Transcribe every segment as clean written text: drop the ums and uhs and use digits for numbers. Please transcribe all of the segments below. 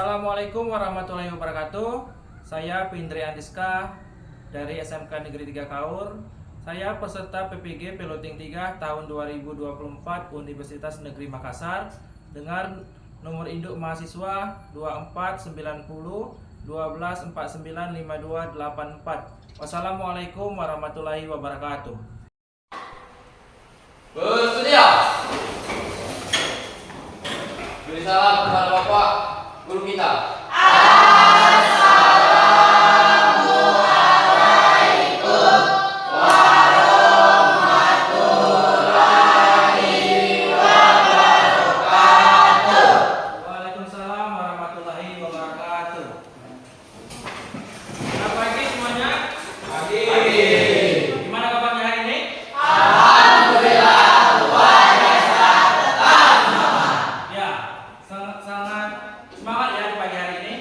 Assalamualaikum warahmatullahi wabarakatuh. Saya Pindri Andiska dari SMK Negeri 3 Kaur. Saya peserta PPG Piloting 3 tahun 2024 Universitas Negeri Makassar dengan nomor induk mahasiswa 2490 12495284. Wassalamualaikum warahmatullahi wabarakatuh. Bersedia. Beri salam kepada Bapak Guru kita. Assalamualaikum warahmatullahi wabarakatuh. Waalaikumsalam warahmatullahi wabarakatuh. Selamat pagi semuanya. Pagi. Gimana kabarnya hari ini? Alhamdulillah luar biasa tetap semangat. Ya, sangat semangat ya di pagi hari ini.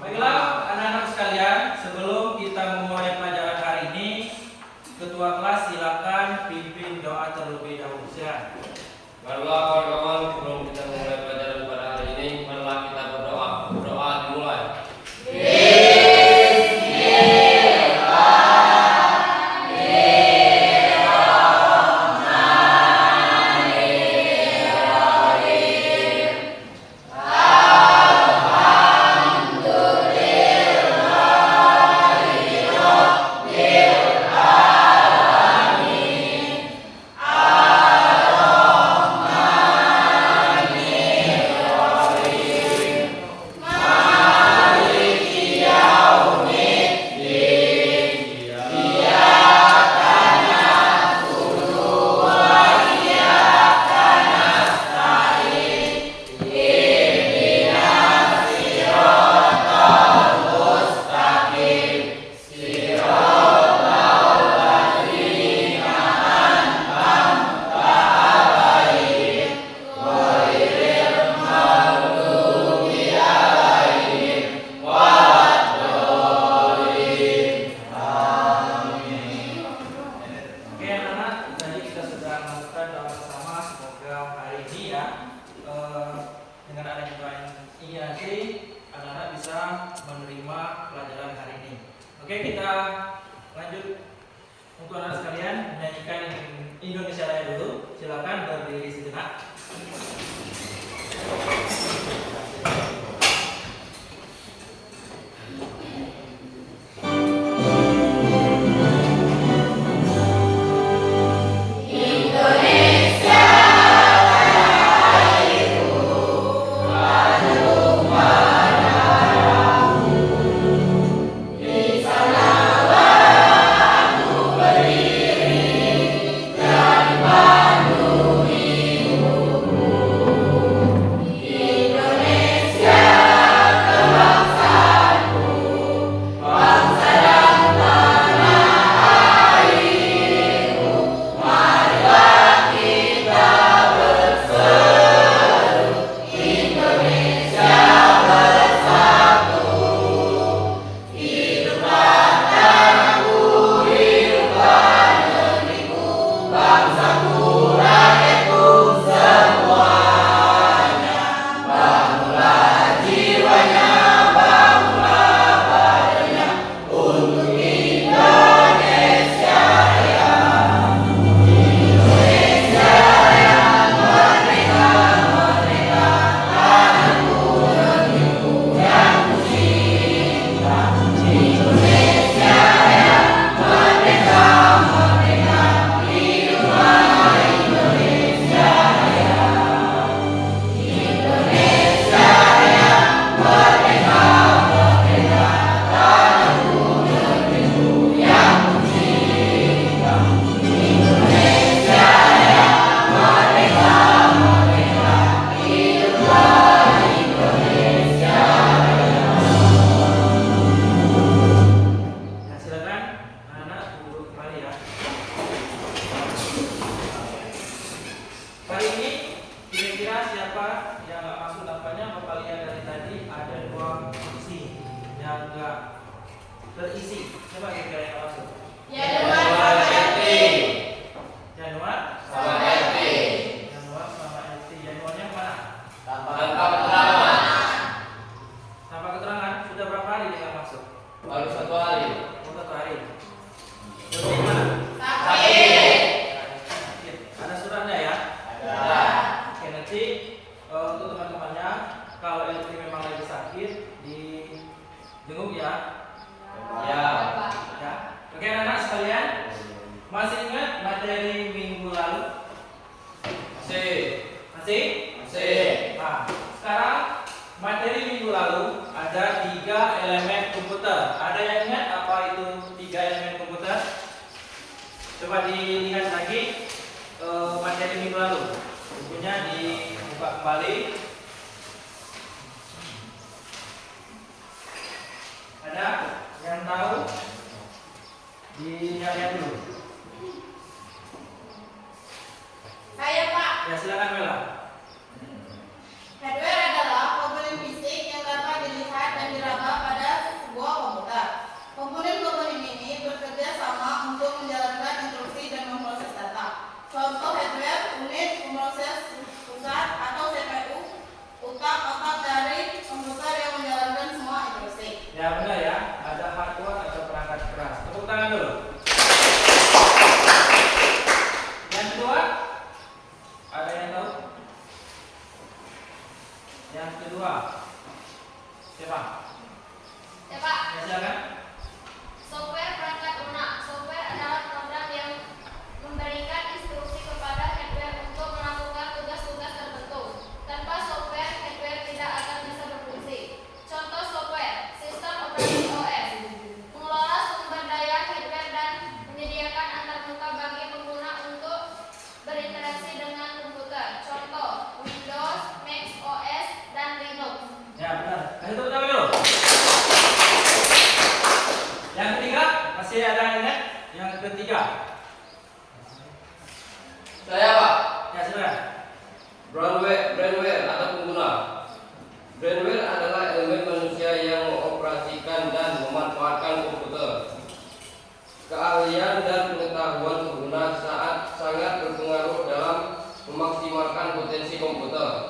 Baiklah anak-anak sekalian, sebelum kita memulai pelajaran hari ini, ketua kelas silakan pimpin doa terlebih dahulu. Silakan. Baiklah kawan-kawan, sebelum kita mulai pelajaran pada hari ini, marilah kita berdoa. Berdoa dimulai. Oke anak-anak, tadi kita sudah melakukan doa bersama. Semoga hari ini ya dengan adanya doa ini nanti anak-anak bisa menerima pelajaran hari ini. Oke, kita lanjut. Untuk anak sekalian menyanyikan Indonesia Raya dulu. Silakan berdiri sejenak. Nah, silakan anak-anak duduk kembali ya. Kali ini kira-kira siapa yang nggak masuk tampaknya? Bapak lihat dari tadi ada 2 kursi yang nggak terisi. Coba kira-kira yang nggak masuk. Januar Januar sama Eti. sama Eti. Januarnya mana? Tanpa sekarang materi minggu lalu ada 3 elemen komputer. Ada yang ingat apa itu 3 elemen komputer? Coba dilihat lagi materi minggu lalu. Bukunya dibuka kembali. Ada yang tahu? Dilihat dulu. Saya, Pak. Ya, silakan Mela. Hardware adalah komponen fisik yang dapat dilihat dan diraba pada sebuah komputer. Komponen-komponen ini bekerja sama untuk menjalankan instruksi dan memproses data. Contoh hardware, unit pemroses pusat atau CPU, otak dari komputer yang menjalankan semua instruksi. Ya, benar ya. Ada hardware atau perangkat keras. Tepuk tangan dulu. Yang kedua, ada yang tahu? Yang kedua, siapa? Ya Pak, Ya, silakan. software perangkat lunak. Software adalah program yang memberikan instruksi kepada hardware untuk melakukan tugas-tugas tertentu. Tanpa software, hardware tidak akan bisa berfungsi. Contoh software, sistem operasi OS, mengelola sumber daya hardware dan menyediakan antarmuka bagi pengguna untuk berinteraksi dengan komputer. Contoh, Windows, Mac OS, dan Linux. Ya, benar. Kasih tepuk tangan dulu. Yang ketiga, masih ada yang ingat? Yang ketiga. Saya Pak, Ya, silakan. Brainware atau pengguna. Brainware adalah elemen manusia yang mengoperasikan dan memanfaatkan komputer. Keahlian dan pengetahuan pengguna sangat berpengaruh dalam memaksimalkan potensi komputer.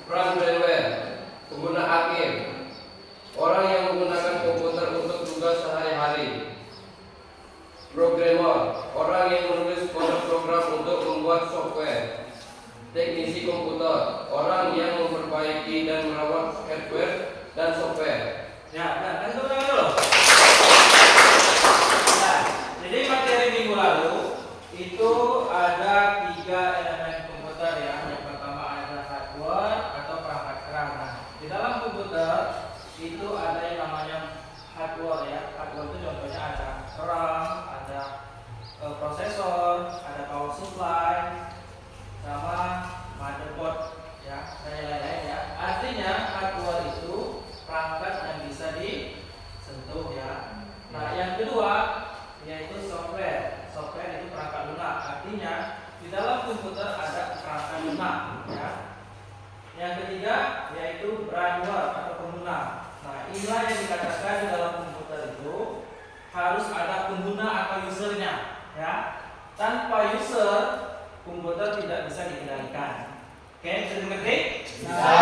Peran brainware, pengguna akhir, orang yang menggunakan komputer untuk tugas sehari-hari. Programmer, orang yang menulis kode program untuk membuat software. Teknisi komputer, orang yang memperbaiki dan merawat hardware dan software. Ya, benar. Kasih tepuk tangan dulu. Nah, jadi materi minggu lalu itu ada 3 elemen komputer ya. Yang pertama ada hardware atau perangkat keras. Nah, di dalam komputer itu ada yang namanya hardware ya. Hardware itu contohnya ada RAM, ada prosesor, ada power supply, sama motherboard ya, dan lain-lain ya. Artinya hardware itu perangkat yang bisa disentuh ya. Nah, yang kedua yaitu software. Software itu perangkat lunak. Artinya di dalam komputer ada perangkat lunak ya. Yang ketiga yaitu brainware atau pengguna. Nah, inilah yang dikatakan di dalam komputer itu harus ada pengguna atau usernya ya. Tanpa user komputer tidak bisa dikendalikan. Oke, bisa dimengerti? Bisa.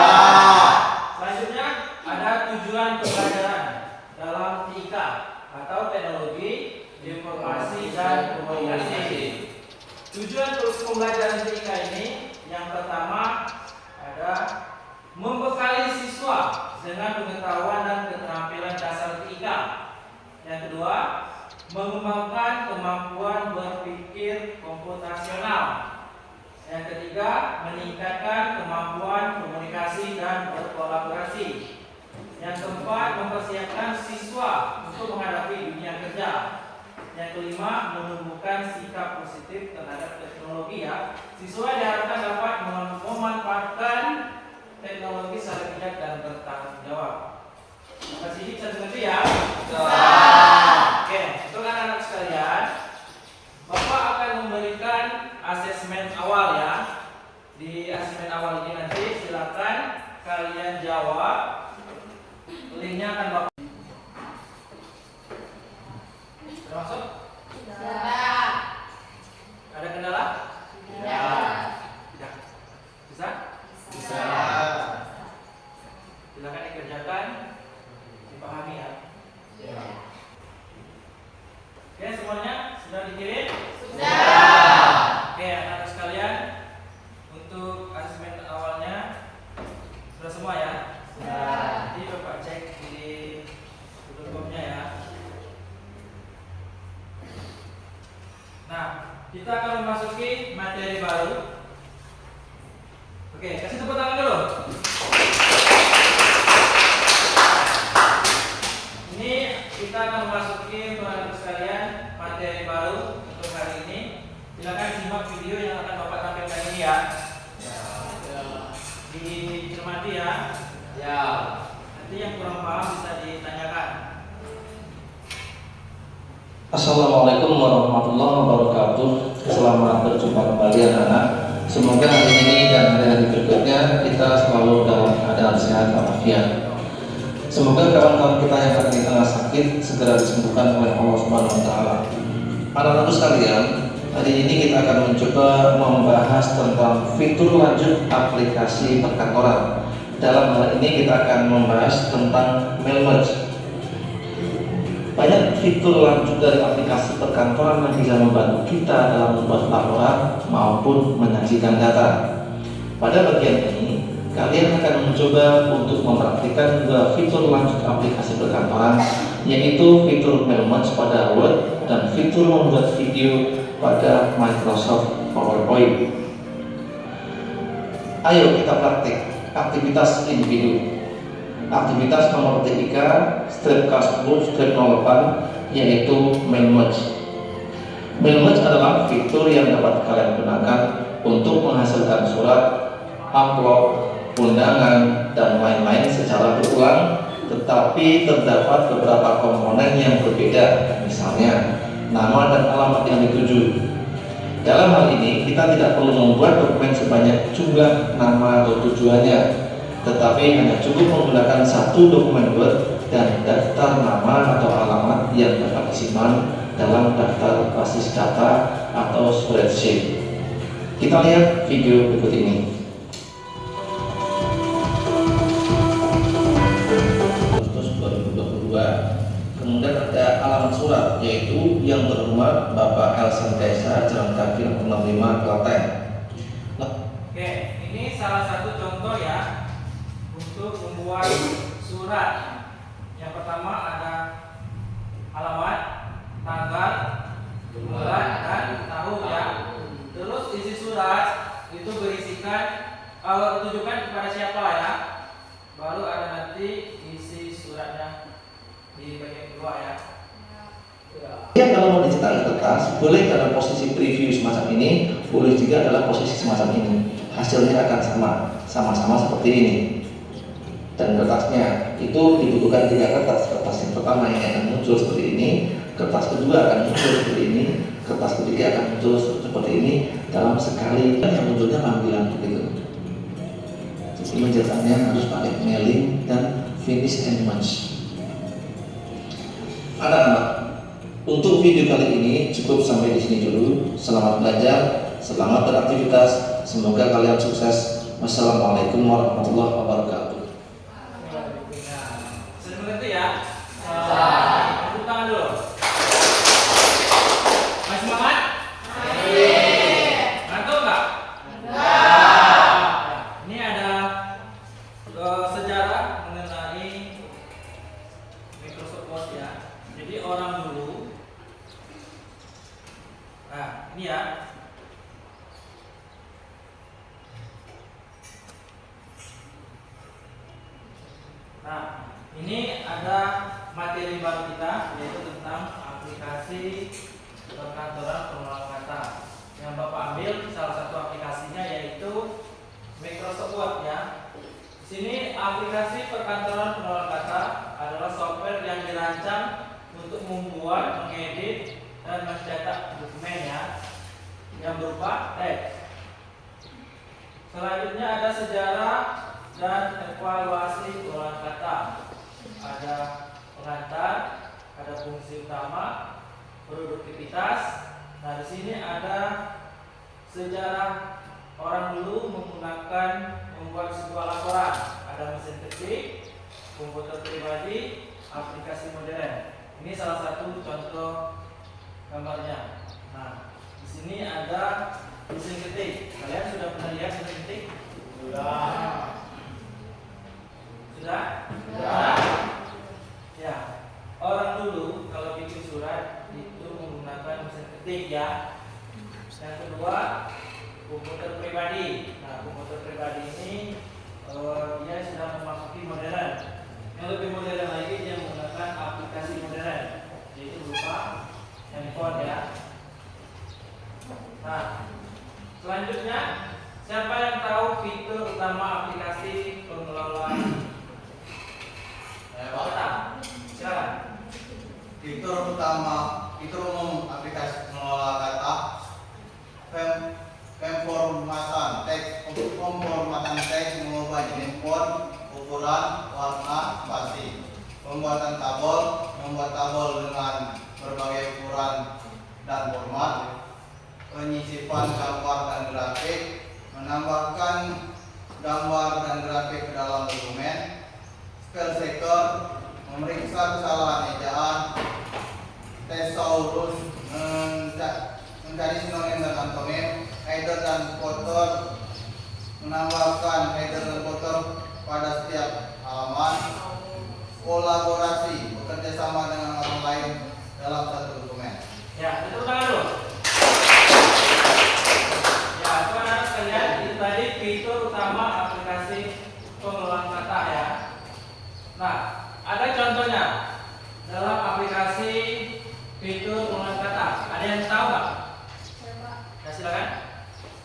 Selanjutnya ada tujuan pembelajaran dalam TIK atau teknologi informasi dan komunikasi. Tujuan pembelajaran TIK ini yang pertama ada membekali siswa dengan pengetahuan dan keterampilan dasar TIK. Yang kedua, mengembangkan kemampuan berpikir komputasional. Yang ketiga, meningkatkan kemampuan komunikasi dan berkolaborasi. Yang keempat, mempersiapkan siswa untuk menghadapi dunia kerja. Yang kelima, menumbuhkan sikap positif terhadap teknologi ya. Siswa diharapkan dapat memanfaatkan teknologi secara bijak dan bertanggung jawab. Terima kasih, bisa dimengerti ya? Oke, untuk anak-anak sekalian, Bapak akan memberikan asesmen awal ya. Di asesmen awal ini nanti silakan kalian jawab. Linknya akan Bapak. Sudah masuk? Sudah. Ada kendala? Tidak. Tidak. Bisa? Bisa. Silakan dikerjakan, dipahami ya. Oke, semuanya sudah dikirim? Sudah. Oke, anak-anak sekalian, untuk asesmen awalnya sudah semua ya? Sudah. Jadi Bapak cek di ya. Ya. Nanti yang kurang paham bisa ditanyakan. Assalamualaikum warahmatullahi wabarakatuh. Selamat berjumpa kembali anak-anak. Semoga hari ini dan hari-hari berikutnya kita selalu dalam keadaan sehat walafiat. Semoga kawan-kawan kita yang saat ini tengah sakit segera disembuhkan oleh Allah Subhanahu wa taala. Anak-anakku sekalian, hari ini kita akan mencoba membahas tentang fitur lanjut aplikasi perkantoran. Dalam hal ini kita akan membahas tentang mail merge. Banyak fitur lanjut dari aplikasi perkantoran yang bisa membantu kita dalam membuat laporan maupun menyajikan data. Pada bagian ini, kalian akan mencoba untuk mempraktikkan dua fitur lanjut aplikasi perkantoran, yaitu fitur mail merge pada Word dan fitur membuat video pada Microsoft PowerPoint. Ayo kita praktik aktivitas individu. Aktivitas nomor 3, strip K10, strip 08, yaitu mail merge. Mail merge adalah fitur yang dapat kalian gunakan untuk menghasilkan surat, amplop, undangan, dan lain-lain secara berulang, tetapi terdapat beberapa komponen yang berbeda, misalnya nama dan alamat yang dituju. Dalam hal ini, kita tidak perlu membuat dokumen sebanyak jumlah nama atau tujuannya, tetapi hanya cukup menggunakan satu dokumen Word dan daftar nama atau alamat yang dapat disimpan dalam daftar basis data atau spreadsheet. Kita lihat video berikut ini. Agustus 2022. Kemudian ada alamat surat, yaitu yang bernomor Bapak Elsan Desa, Jalan Kaki 65, Klaten. Oke, ini salah satu contoh ya untuk membuat surat. Yang pertama ada alamat, tanggal, bulan, dan tahun ya. Terus isi surat itu berisikan, kalau ditujukan kepada siapa ya, baru ada nanti isi suratnya di bagian kedua ya. Ya, kalau mau dicetak di kertas, boleh dalam posisi preview semacam ini, boleh juga dalam posisi semacam ini. Hasilnya akan sama-sama seperti ini. Dan kertasnya itu dibutuhkan 3 kertas. Kertas yang pertama ini akan muncul seperti ini, kertas kedua akan muncul seperti ini, kertas ketiga akan muncul seperti ini dalam sekali yang munculnya panggilan begitu. Jadi mencetaknya harus pakai mailing dan finish and merge. Anak-anak, untuk video kali ini cukup sampai di sini dulu. Selamat belajar, selamat beraktivitas, semoga kalian sukses. Wassalamualaikum warahmatullahi wabarakatuh. Sudah mengerti ya? Tepuk tangan dulu. Masih semangat? Ngantuk nggak? Ini ada sejarah mengenai Microsoft Word ya. Jadi orang dulu, nah ini ya. Nah, ini ada materi baru kita, yaitu tentang aplikasi perkantoran pengelola kata. Yang Bapak ambil salah satu aplikasinya yaitu Microsoft Word ya. Di sini aplikasi perkantoran pengelola kata adalah software yang dirancang untuk membuat, mengedit, dan mencetak dokumen ya, yang berupa teks. Selanjutnya ada sejarah dan evaluasi pengelolaan kata. Ada pengantar, ada fungsi utama, produktivitas. Nah, di sini ada sejarah orang dulu menggunakan membuat sebuah laporan. Ada mesin ketik, komputer pribadi, aplikasi modern. Ini salah satu contoh gambarnya. Nah, di sini ada mesin ketik. Kalian sudah pernah lihat mesin ketik? Sudah. Ya, orang dulu kalau bikin surat itu menggunakan mesin ketik ya. Yang kedua, komputer pribadi. Nah, komputer pribadi ini dia sudah memasuki modern. Yang lebih modern lagi dia menggunakan aplikasi modern, yaitu berupa handphone ya. Nah, selanjutnya siapa yang tahu fitur utama aplikasi pengelola handphone, ukuran, warna, spasi. Pembuatan tabel, membuat tabel dengan berbagai ukuran dan format. Penyisipan gambar dan grafik, menambahkan gambar dan grafik ke dalam dokumen. Spell checker, memeriksa kesalahan ejaan. Thesaurus, mencari sinonim dan antonim. Header dan footer, menambahkan header dan footer pada setiap halaman. Kolaborasi, bekerja sama dengan orang lain dalam satu dokumen. Ya, itu tangan dulu. Ya, anak-anak sekalian, itu tadi fitur utama aplikasi pengelolaan kata ya. Nah, ada contohnya dalam aplikasi fitur pengelolaan kata. Ada yang tahu nggak? Ya, silakan.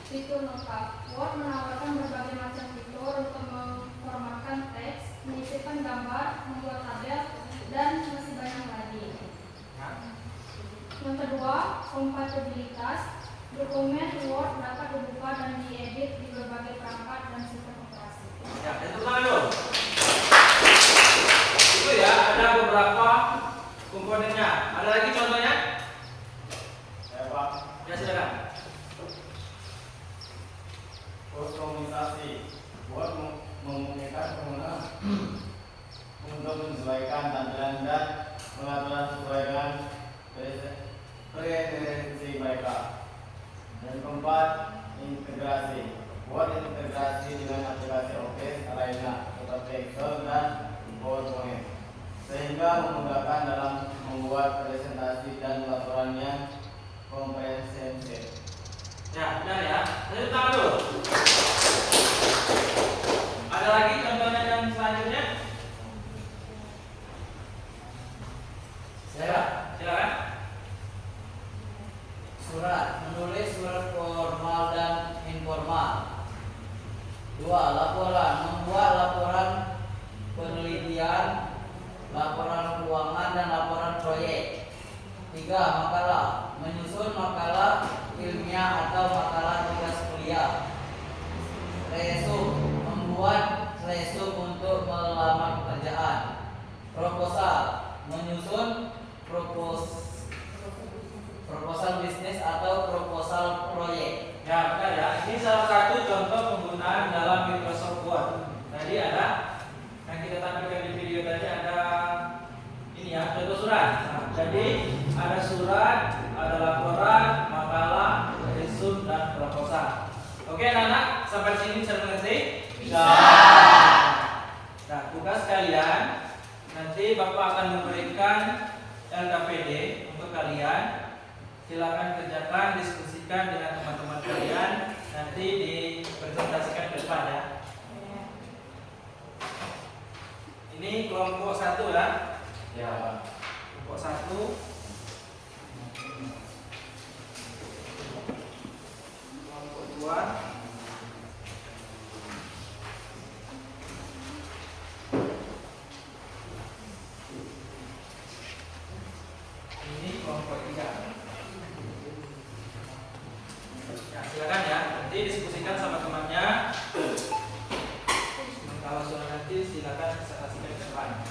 Fitur lengkap. Word menawarkan berbagai macam fitur untuk memformatkan teks, menyisipkan gambar, membuat tabel, dan masih banyak lagi. Yang kedua, kompatibilitas. Dokumen Word dapat dibuka dan diedit di berbagai perangkat dan sistem operasi. Ya, itu tangan dulu. Itu ya, ada beberapa komponennya. Ada lagi contohnya? Ya, Pak. Ya, silakan. Kustomisasi, Word memungkinkan pengguna untuk menyesuaikan tampilan dan pengaturan sesuai dengan preferensi mereka. Dan keempat, integrasi. Word integrasi dengan aplikasi Office lainnya seperti Excel dan PowerPoint, sehingga memudahkan dalam membuat presentasi dan laporan yang komprehensif. Ya, benar ya. Jadi tangan dulu. Ada lagi contohnya yang selanjutnya? Silakan. Surat, menulis surat formal dan informal. 2. Laporan, membuat laporan penelitian, laporan keuangan dan laporan proyek. 3. Makalah, menyusun makalah ilmiah atau makalah tugas kuliah. Resume, membuat resume untuk melamar pekerjaan. Proposal, menyusun proposal bisnis atau proposal proyek. Ya, benar ya. Ini salah satu contoh penggunaan dalam Microsoft Word. Tadi ada yang kita tampilkan di video tadi ada ini ya, contoh surat. Nah, jadi ada surat, ada laporan, makalah, resume dan proposal. Oke, anak-anak, sampai sini bisa mengerti? Bisa. Nah, tugas kalian nanti Bapak akan memberikan LKPD untuk kalian. Silakan kerjakan, diskusikan dengan teman-teman kalian, nanti dipresentasikan ke depan ya. Ini kelompok 1 ya. Ya, Pak. Kelompok 1. Kelompok 2. Ini kelompok 3. Ya, silakan ya. Nanti diskusikan sama temannya. Kalau sudah nanti silakan presentasikan ke depan.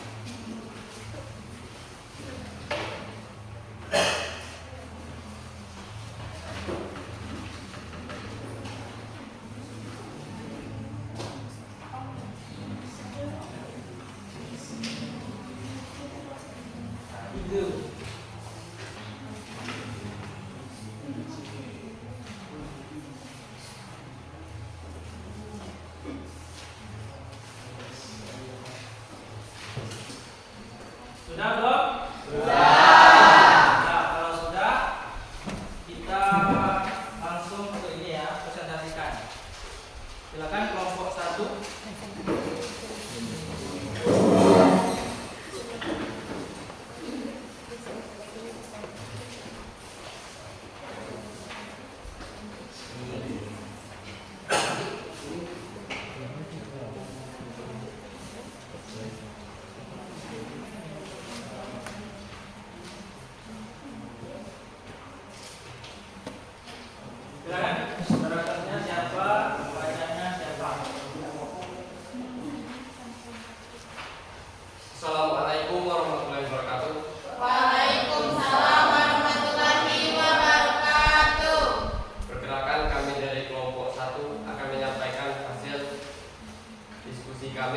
Itu. Sudah belum? Sudah. Nah, kalau sudah, kita langsung ke ini ya, presentasikan. Silakan kelompok 1.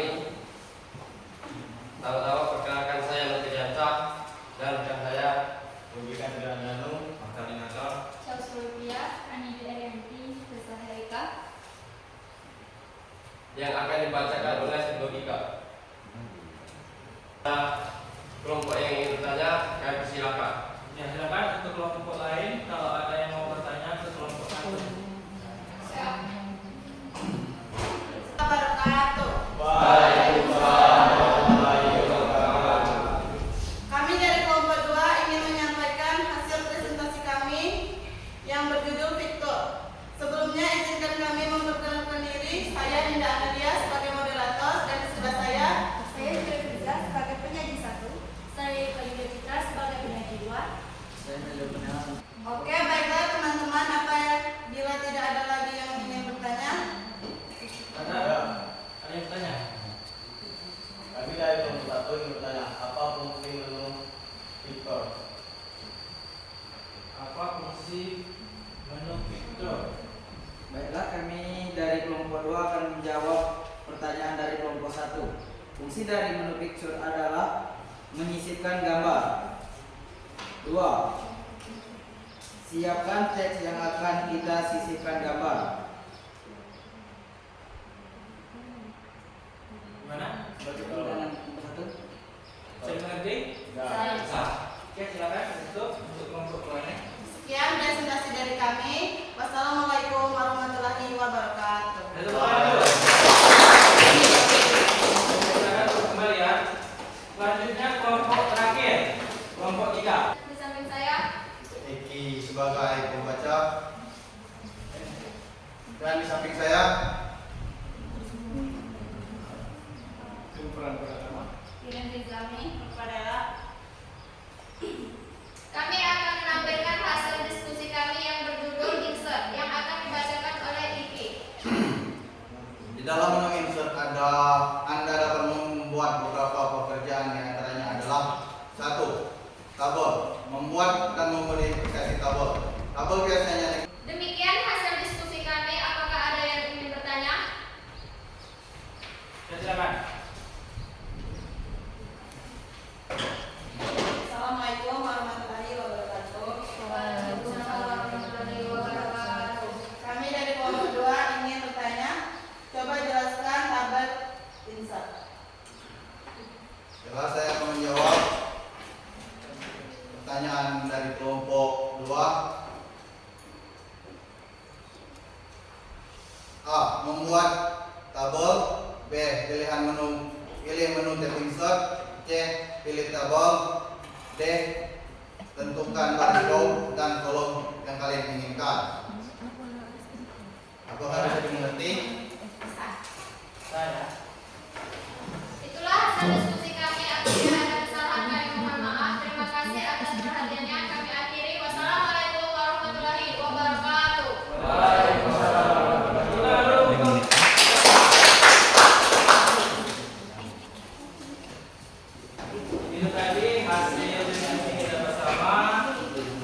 kami. Tahu-tahu perkenalkan saya Nurdiansa dan rekan saya Rubikan Jalan Danu, Makalina Natal. Rupiah, Anidi Arianti, Desa Herika. yang akan dibacakan oleh Logika. Kelompok yang ingin bertanya, kami silakan. Ya, silakan untuk kelompok lain kalau ada yang mau bertanya ke kelompok satu. Wabarakatuh. Kami dari kelompok 2 ingin menyampaikan hasil presentasi kami yang berjudul Victor. Sebelumnya izinkan kami memperkenalkan diri. Saya Dinda Amelia sebagai moderator dan di sebelah saya Firza sebagai penyaji 1. Saya Kalida Citra sebagai penyaji 2. Saya tidak mengenal. Oke, baiklah teman-teman, bila tidak ada lagi yang ingin bertanya, Ada yang bertanya? Kami dari kelompok 1 ingin bertanya, apa fungsi menu Victor? Apa fungsi menu Victor? Baiklah, kami dari kelompok 2 akan menjawab pertanyaan dari kelompok 1. Fungsi dari menu picture adalah menyisipkan gambar. 2. Siapkan teks yang akan kita sisipkan gambar. Gimana? Bagi pertanyaan kelompok 1. Saya mengerti? Saya. Oke, silakan untuk kelompok lainnya. sekian presentasi dari kami. Wassalamualaikum warahmatullahi wabarakatuh. Silakan untuk kembali ya. Selanjutnya kelompok terakhir, kelompok 3. Di samping saya, Eki sebagai pembaca dan di samping saya Iren Rizami, kami akan menampilkan hasil diskusi kami yang berjudul Insert yang akan dibacakan oleh Iki. di dalam menu insert Anda dapat membuat beberapa pekerjaan, yang antaranya adalah 1. Tabel, membuat dan memodifikasi tabel. Tabel biasanya Demikian hasil diskusi kami. Apakah ada yang ingin bertanya? Ya, silakan. Assalamualaikum warahmatullahi wabarakatuh. Waalaikumsalam warahmatullahi wabarakatuh. Kami dari kelompok 2 ingin bertanya, coba jelaskan tabel insert. Setelah saya menjawab pertanyaan dari kelompok 2, A. Membuat tabel. B. Pilih menu tab insert. C. Pilih tabel. D. Tentukan baris row dan kolom yang kalian inginkan. Apakah bisa dimengerti? Saya. Itulah hasil diskusi kami. Apabila ada kesalahan kami mohon maaf. Terima kasih atas perhatiannya. Kami akhiri. Wassalamualaikum warahmatullahi wabarakatuh. Itu tadi hasil diskusi kita bersama.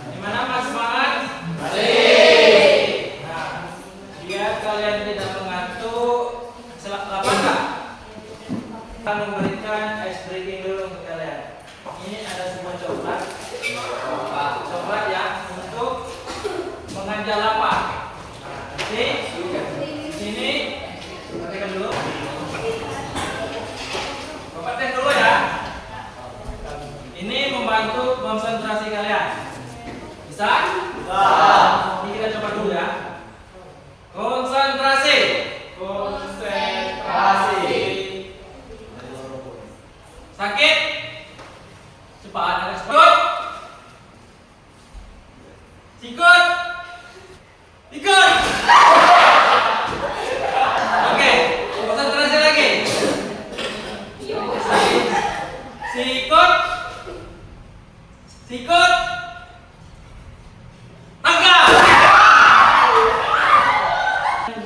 Gimana Mas semangat? Masih. Nah, biar kalian tidak mengantuk, silakan. Akan memberikan ice breaking dulu untuk kalian. Ini ada sebuah coklat. Coklat ya untuk mengajar lapar. Nah, nanti di sini perhatikan dulu. Bapak tes dulu ya. Ini membantu konsentrasi kalian. Bisa? Bisa. Ini kita coba dulu ya. Konsentrasi. Konsentrasi. Sakit? Cepat, agak cepat. Sikut. Ikut. Oke, konsentrasi lagi. Sikut. Sikut. Tangkap.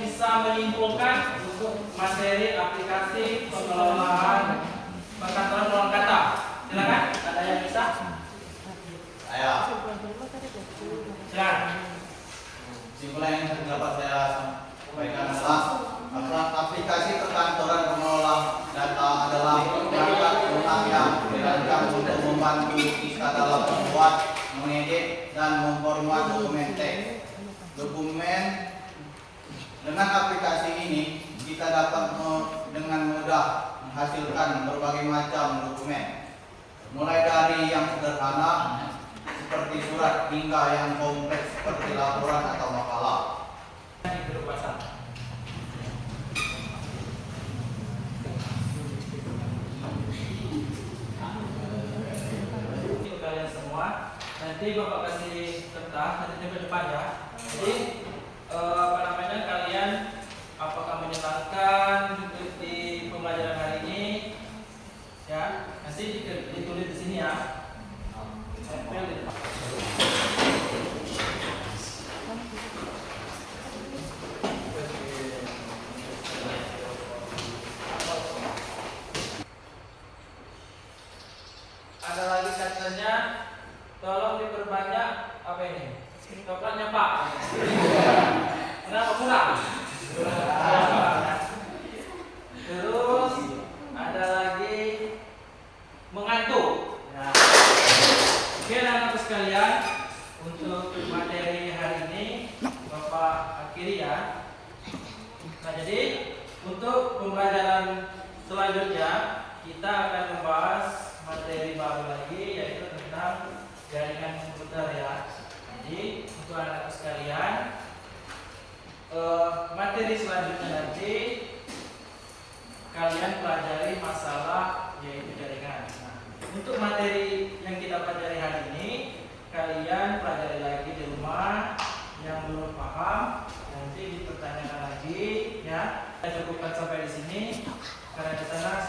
Bisa menyimpulkan untuk materi aplikasi pengelolaan perkantoran ruang kata. Silakan, ada yang bisa? Saya. Silakan. Kesimpulan yang dapat saya sampaikan adalah aplikasi perkantoran pengelola data dan memformat dokumen teks. Dokumen dengan aplikasi ini kita dapat dengan mudah menghasilkan berbagai macam dokumen, mulai dari yang sederhana seperti surat hingga yang kompleks seperti laporan atau makalah. Berupa sama. Kalian semua, nanti Bapak kasih kertas nanti ke depan ya. Jadi kalian apakah menyenangkan di pembelajaran hari ini? Ya, nanti ditulis di sini ya. Tempel di depan. Ada lagi katanya, tolong diperbanyak apa ini? Coklatnya Pak. Kenapa kurang? Terus ada lagi mengantuk. Nah, oke anak-anak sekalian, untuk materi hari ini Bapak akhiri ya. Nah, jadi untuk pembelajaran selanjutnya kita akan membahas materi baru lagi, yaitu tentang jaringan komputer ya. Jadi untuk anak-anak sekalian, materi selanjutnya nanti kalian pelajari masalah yaitu jaringan. Nah, untuk materi yang kita pelajari hari ini kalian pelajari lagi di rumah. Yang belum paham nanti dipertanyakan lagi ya. Kita cukupkan sampai di sini karena di sana